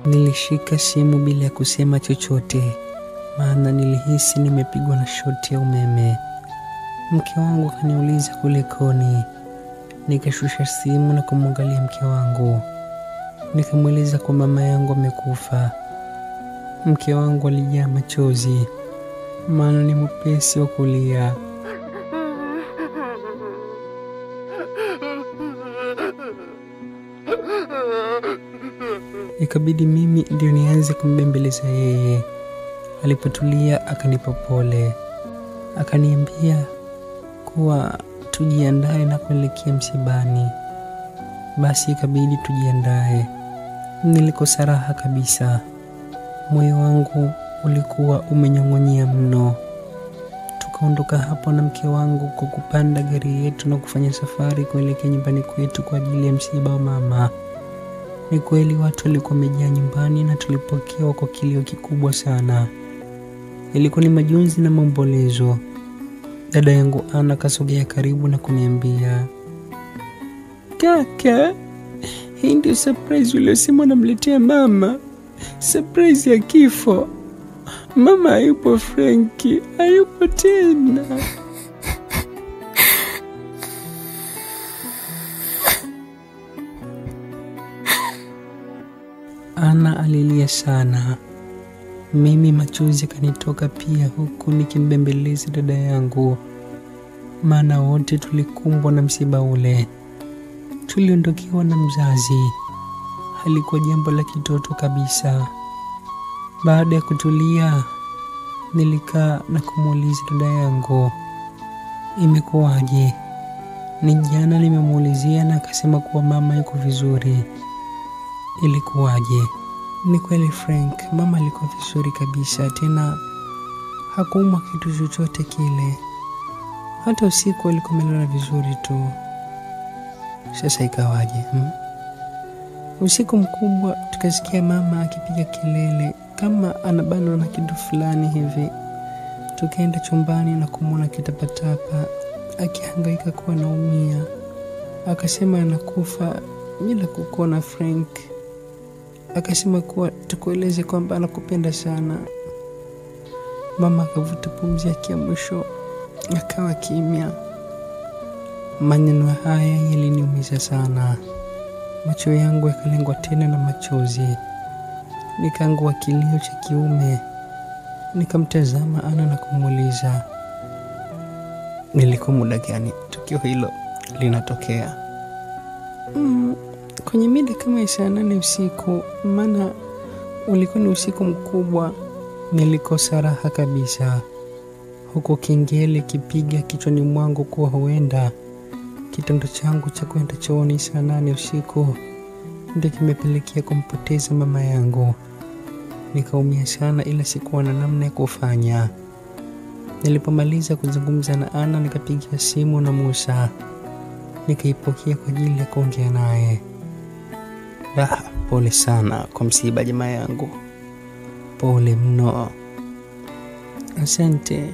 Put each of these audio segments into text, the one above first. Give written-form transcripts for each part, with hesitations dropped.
Nilishika simu bila ya kusema chochote, maana nilihisi nimepigwa na shoti ya umeme. Mke wangu akaniuliza kulikoni. Nikashusha simu na kumwangalia mke wangu. Nikamweleza kwa mama yangu amekufa. Mke wangu alijaa machozi, maana ni mwepesi wa kulia. Ikabidi mimi ndio nianze kumbembeleza yeye. Alipotulia akanipa pole. Akaniambia kuwa tujiandae na kuelekea msibani. Basi ikabidi tujiandae. Nilikosa raha kabisa. Moyo wangu ulikuwa umenyong'onyea mno. Tukaondoka hapo na mke wangu kwa kupanda gari yetu na kufanya safari kuelekea nyumbani kwetu kwa ajili ya msiba wa mama. Ni kweli watu walikuwa wamejaa nyumbani na tulipokewa kwa kilio kikubwa sana. Ilikuwa ni majonzi na maombolezo. Dada yangu Ana kasogea karibu na kuniambia, "Kaka, hii ndio surprise uliosema namletea mama. Surprise ya kifo. Mama hayupo Frankie, hayupo tena." Ana alilia sana. Mimi machozi kanitoka pia, huku nikimbembeleza dada yangu, maana wote tulikumbwa na msiba ule. Tuliondokewa na mzazi. Halikuwa jambo la kitoto kabisa. Baada ya kutulia, nilikaa na kumuuliza dada yangu, "Imekuwaje?" Ni jana nimemuulizia na akasema kuwa mama yuko vizuri. Ilikuwaje? Ni kweli Frank, mama alikuwa vizuri kabisa, tena hakuumwa kitu chochote kile. Hata usiku alikuwa amelala vizuri tu. Sasa ikawaje? Usiku mkubwa tukasikia mama akipiga kelele kama anabanwa na kitu fulani hivi. Tukaenda chumbani na kumwona kitapatapa akihangaika kuwa anaumia. Akasema anakufa bila kukuona Frank. Akasema kuwa tukueleze kwamba anakupenda sana. Mama akavuta pumzi yake ya mwisho, akawa kimya. Maneno haya yaliniumiza sana. Macho yangu yakalengwa tena na machozi. Nikaangua kilio cha kiume. Nikamtazama Ana na kumuuliza, "Nilikuwa muda gani tukio hilo linatokea?" Kwenye mida kama ya saa 8 usiku, maana ulikuwa ni usiku mkubwa. Nilikosa raha kabisa, huku kengele kipiga kichwani mwangu kuwa huenda kitendo changu cha kwenda chooni saa 8 usiku ndio kimepelekea kumpoteza mama yangu. Nikaumia sana, ila sikuwa na namna ya kufanya. Nilipomaliza kuzungumza na Ana, nikapigia simu na Musa. Nikaipokea kwa ajili ya kuongea naye. Pole sana kwa msiba jamaa yangu. Pole mno. Asante.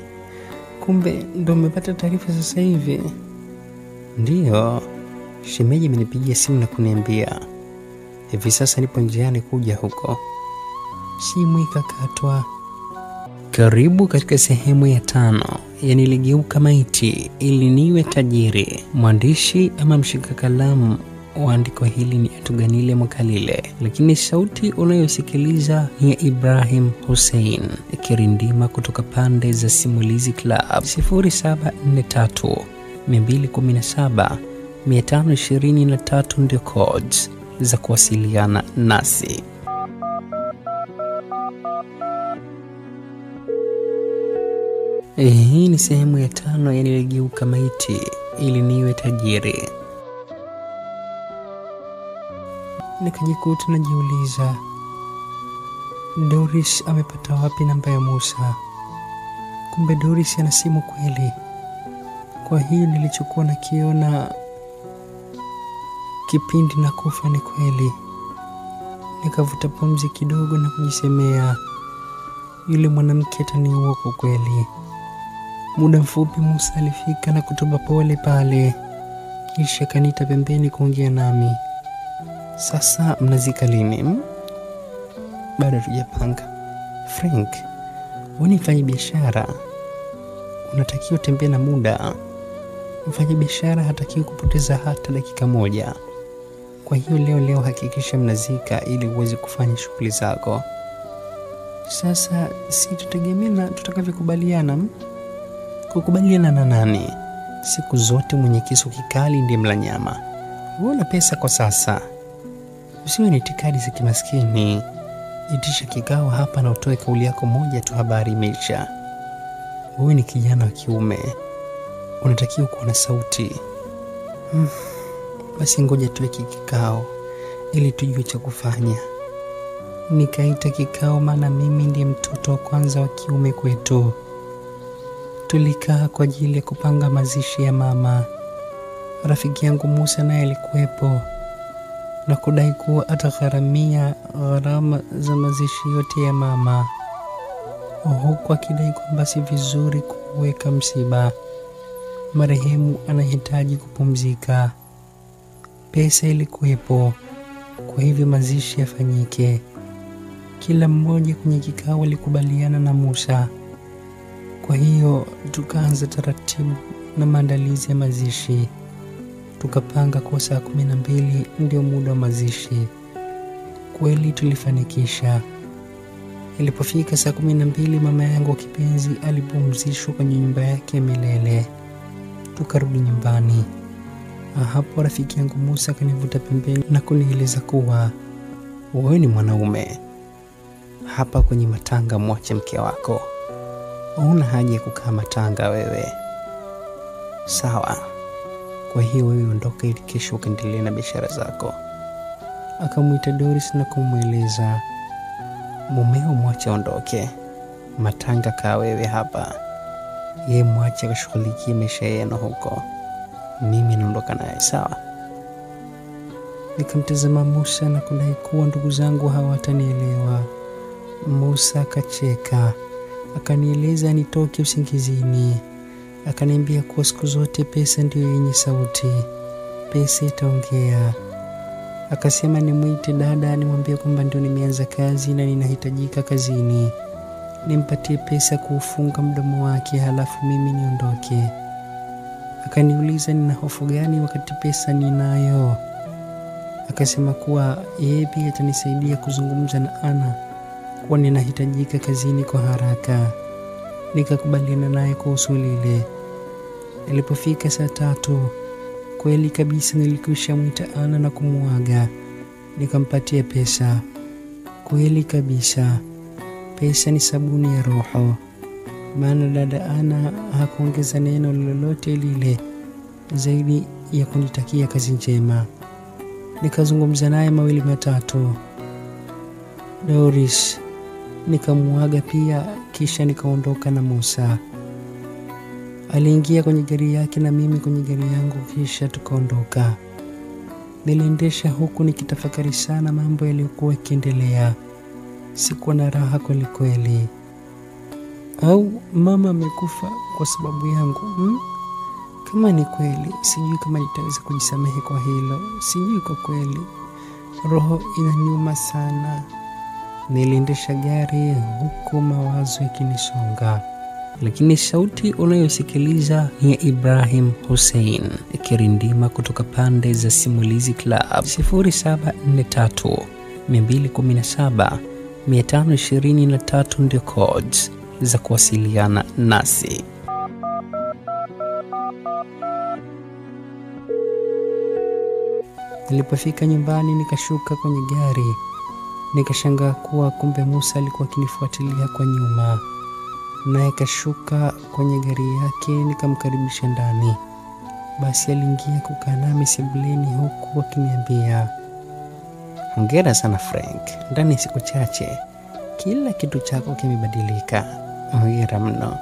Kumbe ndo umepata taarifa sasa hivi? Ndiyo. Shemeji amenipigia simu na kuniambia. Hivi sasa nipo njiani kuja huko. Simu ikakatwa. Karibu katika sehemu ya 5 ya Niligeuka Maiti ili niwe tajiri. Mwandishi ama mshika kalamu wa andiko hili ni Atuganile Mwakalile, lakini sauti unayosikiliza ni ya Ibrahim Hussein ikirindima kutoka pande za Simulizi Club. 0743 217 523 ndio codes za kuwasiliana nasi. Hii ni sehemu ya 5 ya Niligeuka Maiti ili niwe tajiri. Nikajikuta najiuliza, Doris amepata wapi namba ya Musa? Kumbe Doris ana simu kweli. Kwa hiyo nilichokuwa nakiona kipindi na kufa ni kweli. Nikavuta pumzi kidogo na kujisemea, yule mwanamke ataniua kwa kweli. Muda mfupi Musa alifika na kutupa pole pale. Kisha kaniita pembeni kuongea nami. Sasa mnazika lini? Bado hatujapanga. Frank, wewe ni mfanyabiashara. Unatakiwa tembea na muda. Mfanyabiashara hatakiwi kupoteza hata dakika moja. Kwa hiyo leo hakikisha mnazika ili uweze kufanya shughuli zako. Sasa si tutegemeana tutakavyokubaliana. Kukubaliana na nani? Siku zote mwenye kisu kikali ndiye mla nyama. Una pesa kwa sasa. Usiwe na itikadi za kimaskini. Itisha kikao hapa na utoe kauli yako moja tu, habari imeisha. Wewe ni kijana wa kiume. Unatakiwa kuwa na sauti. Basi ngoja tuweke kikao ili tujue cha kufanya. Nikaita kikao maana mimi ndiye mtoto wa kwanza wa kiume kwetu. Tulikaa kwa ajili ya kupanga mazishi ya mama. Rafiki yangu Musa naye alikuwepo na kudai kuwa atagharamia gharama za mazishi yote ya mama, huku akidai kwamba si vizuri kuweka msiba. Marehemu anahitaji kupumzika. Pesa ilikuwepo, kwa hivyo mazishi yafanyike. Kila mmoja kwenye kikao alikubaliana na Musa. Kwa hiyo tukaanza taratibu na maandalizi ya mazishi. Tukapanga kwa saa 12 ndio muda wa mazishi. Kweli tulifanikisha. Ilipofika saa 12, mama yangu kipenzi alipumzishwa kwenye nyumba yake ya milele. Tukarudi nyumbani. Hapo rafiki yangu Musa kanivuta pembeni na kunieleza kuwa wewe ni mwanaume. Hapa kwenye matanga mwache mke wako. Huna haja ya kukaa matanga wewe. Sawa. Kwa hiyo wewe ondoka ili kesho ukaendelee na biashara zako. Akamuita Doris na kumweleza, mumeo mwache ondoke. Matanga kaa wewe hapa. Yeye mwache akashughulikie maisha yenu huko. Mimi naondoka naye, sawa? Nikamtazama Musa na kudai kuwa ndugu zangu hawatanielewa. Musa akacheka. Akanieleza nitoke usingizini. Akaniambia kuwa siku zote pesa ndio yenye sauti. Pesa itaongea. Akasema nimuite dada nimwambie kwamba ndio nimeanza kazi na ninahitajika kazini. Nimpatie pesa kuufunga mdomo wake halafu mimi niondoke. Akaniuliza nina hofu gani wakati pesa ninayo. Akasema kuwa yeye pia atanisaidia kuzungumza na Ana kuwa ninahitajika kazini kwa haraka. Nikakubaliana naye kuhusu lile. Ilipofika saa 3, kweli kabisa nilikwisha mwita Ana na kumuaga. Nikampatia pesa. Kweli kabisa. Pesa ni sabuni ya roho. Maana dada Ana hakuongeza neno lolote lile zaidi ya kunitakia kazi njema. Nikazungumza naye mawili matatu. Doris nikamuaga pia, kisha nikaondoka na Musa. Aliingia kwenye gari yake na mimi kwenye gari yangu, kisha tukaondoka. Niliendesha huku nikitafakari sana mambo yaliyokuwa yakiendelea. Sikuwa na raha kweli kweli. Au mama amekufa kwa sababu yangu? Kama ni kweli, sijui kama nitaweza kujisamehe kwa hilo. Sijui kwa kweli. Roho inaniuma sana. Niliendesha gari huku mawazo yakinisonga. Lakini sauti unayosikiliza ni ya Ibrahim Hussein ikirindima kutoka pande za Simulizi Club. 0743 217 523 ndio codes za kuwasiliana nasi. Nilipofika nyumbani nikashuka kwenye gari. Nikashangaa kuwa kumbe Musa alikuwa akinifuatilia kwa nyuma. Naye kashuka kwenye gari yake, nikamkaribisha ndani. Basi aliingia kukaa nami sebuleni huku akiniambia, hongera sana Frank, ndani siku chache kila kitu chako kimebadilika. Hongera mno.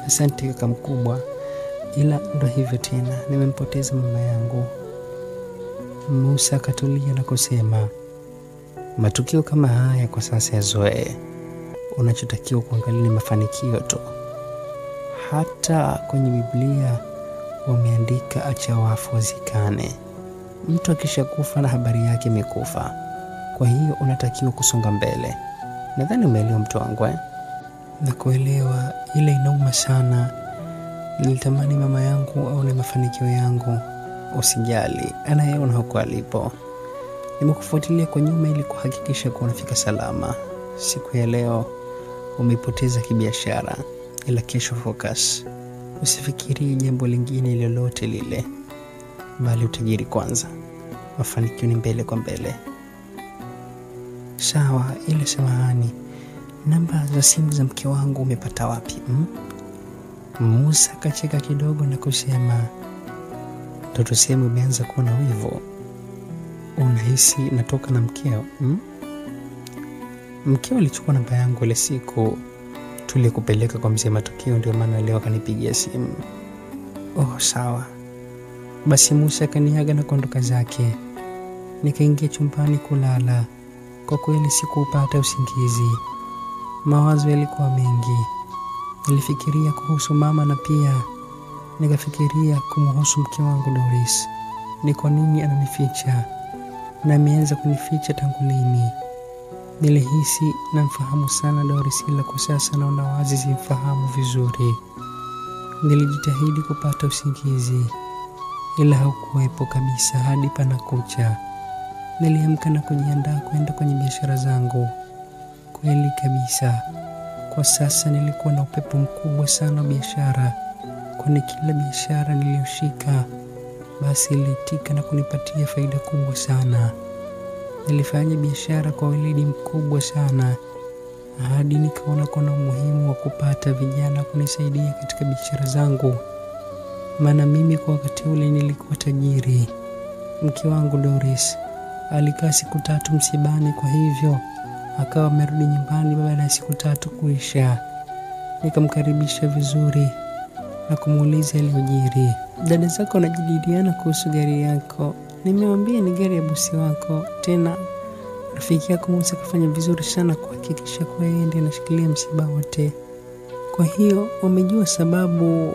Asante kaka mkubwa, ila ndo hivyo tena, nimempoteza mama yangu. Musa akatulia na kusema, matukio kama haya kwa sasa yazoe. Unachotakiwa kuangalia ni mafanikio tu. Hata kwenye Biblia wameandika acha wafu wazikane. Mtu akishakufa na habari yake imekufa. Kwa hiyo unatakiwa kusonga mbele. Nadhani umeelewa mtu wangu Na kuelewa, ile inauma sana. Nilitamani mama yangu aone mafanikio yangu. Usijali, anayeona huko alipo. Nimekufuatilia kwa nyuma ili kuhakikisha kuwa unafika salama. Siku ya leo umeipoteza kibiashara, ila kesho focus. Usifikirie jambo lingine lolote lile, bali utajiri kwanza. Mafanikio ni mbele kwa mbele. Sawa, ile samahani, namba za simu za mke wangu umepata wapi? Musa kacheka kidogo na kusema, ndo tuseme umeanza kuwa na wivu. Unahisi natoka na mkeo? Mkeo alichukua namba yangu ile siku tulikupeleka kwa mzee Matokeo, ndio maana leo akanipigia simu. Oh, sawa. Basi Musa kaniaga na kuondoka zake. Nikaingia chumbani kulala. Kwa kweli sikupata usingizi. Mawazo yalikuwa mengi. Nilifikiria kuhusu mama na pia nikafikiria kumhusu mke wangu Doris. Ni kwa nini ananificha? Na ameanza kunificha tangu lini? Nilihisi namfahamu sana Doris, ila kwa sasa naona wazi simfahamu vizuri. Nilijitahidi kupata usingizi, ila haukuwepo kabisa hadi panakucha. Niliamka na kujiandaa kwenda kwenye biashara zangu. Kweli kabisa, kwa sasa nilikuwa na upepo mkubwa sana wa biashara, kwani kila biashara niliyoshika basi ilitika na kunipatia faida kubwa sana. Nilifanya biashara kwa weledi mkubwa sana, hadi nikaona kuna umuhimu wa kupata vijana kunisaidia katika biashara zangu. Maana mimi kwa wakati ule nilikuwa tajiri. Mke wangu Doris alikaa siku 3 msibani, kwa hivyo akawa amerudi nyumbani baada ya siku 3 kuisha. Nikamkaribisha vizuri na kumuuliza aliyojiri. Dada zako wanajadiliana kuhusu gari yako. Nimewambia ni gari ya bosi wako. Tena rafiki yako Musa kafanya vizuri sana kuhakikisha kwa yeye ndiye anashikilia msiba wote. Kwa hiyo wamejua sababu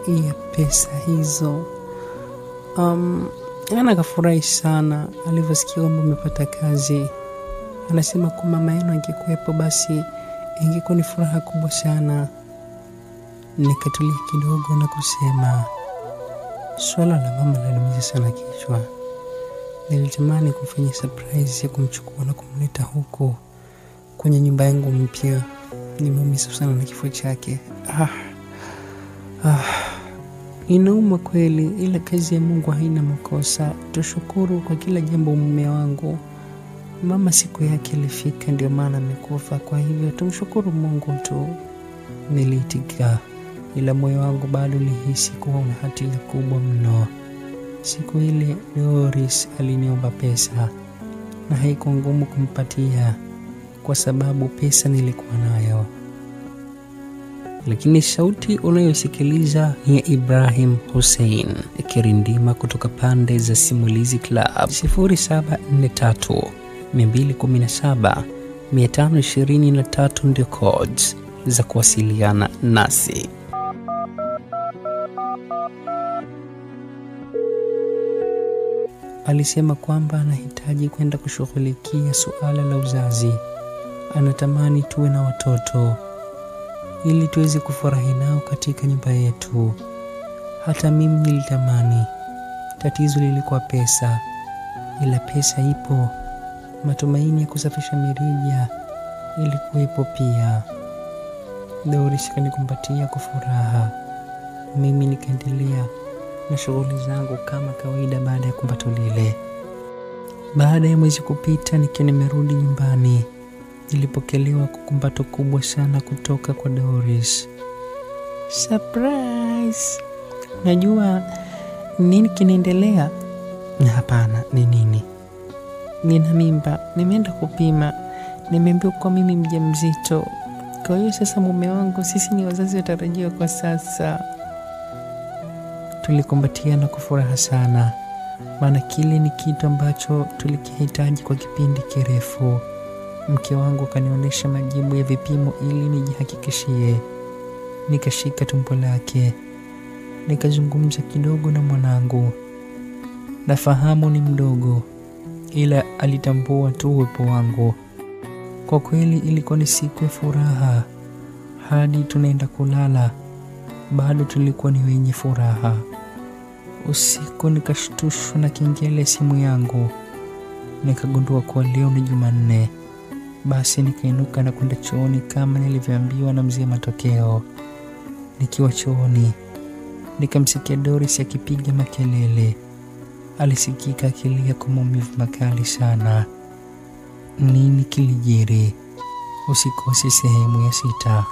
ya pesa hizo. Ana kafurahi sana alivyosikia kwamba umepata kazi. Anasema kwa mama yenu angekuwepo basi ingekuwa ni furaha kubwa sana. Nikatulia kidogo na kusema, swala la mama laniumiza sana kichwa. Nilitamani kufanya surprise ya kumchukua na kumleta huko kwenye nyumba yangu mpya. Nimeumizwa sana na kifo chake. Inauma kweli, ila kazi ya Mungu haina makosa. Tushukuru kwa kila jambo mume wangu. Mama siku yake ilifika, ndio maana amekufa, kwa hivyo tumshukuru Mungu tu. Niliitika, ila moyo wangu bado ulihisi kuwa una hatia kubwa mno. Siku ile Doris aliniomba pesa na haikuwa ngumu kumpatia kwa sababu pesa nilikuwa nayo. Lakini sauti unayosikiliza ni ya Ibrahim Hussein ikirindima kutoka pande za Simulizi Club. 0743 217 523 ndio codes za kuwasiliana nasi. Alisema kwamba anahitaji kwenda kushughulikia suala la uzazi. Anatamani tuwe na watoto ili tuweze kufurahi nao katika nyumba yetu. Hata mimi nilitamani. Tatizo lilikuwa pesa, ila pesa ipo. Matumaini ya kusafisha mirija ilikuwepo pia. Doris kanikumbatia kwa furaha. Mimi nikaendelea na shughuli zangu kama kawaida baada ya kumbato lile. Baada ya mwezi kupita nikiwa nimerudi nyumbani, nilipokelewa kwa kumbato kubwa sana kutoka kwa Doris. Surprise! Najua nini kinaendelea? Hapana, ni nini? Nina mimba, nimeenda kupima. Nimeambiwa kwa mimi mjamzito. Kwa hiyo sasa mume wangu, sisi ni wazazi watarajiwa kwa sasa. Tulikumbatiana kwa furaha sana, maana kile ni kitu ambacho tulikihitaji kwa kipindi kirefu. Mke wangu kanionyesha majibu ya vipimo ili nijihakikishie. Nikashika tumbo lake. nikazungumza kidogo na mwanangu. Nafahamu ni mdogo, ila alitambua tu uwepo wangu. Kwa kweli ilikuwa ni siku ya furaha. Hadi tunaenda kulala, bado tulikuwa ni wenye furaha. Usiku nikashtushwa na kengele simu yangu. Nikagundua kuwa leo ni Jumanne. Basi nikainuka na kwenda chooni kama nilivyoambiwa na mzee Matokeo. Nikiwa chooni, nikamsikia Doris akipiga makelele. Alisikika akilia kwa maumivu makali sana. Nini kilijiri? Usikose sehemu ya 6.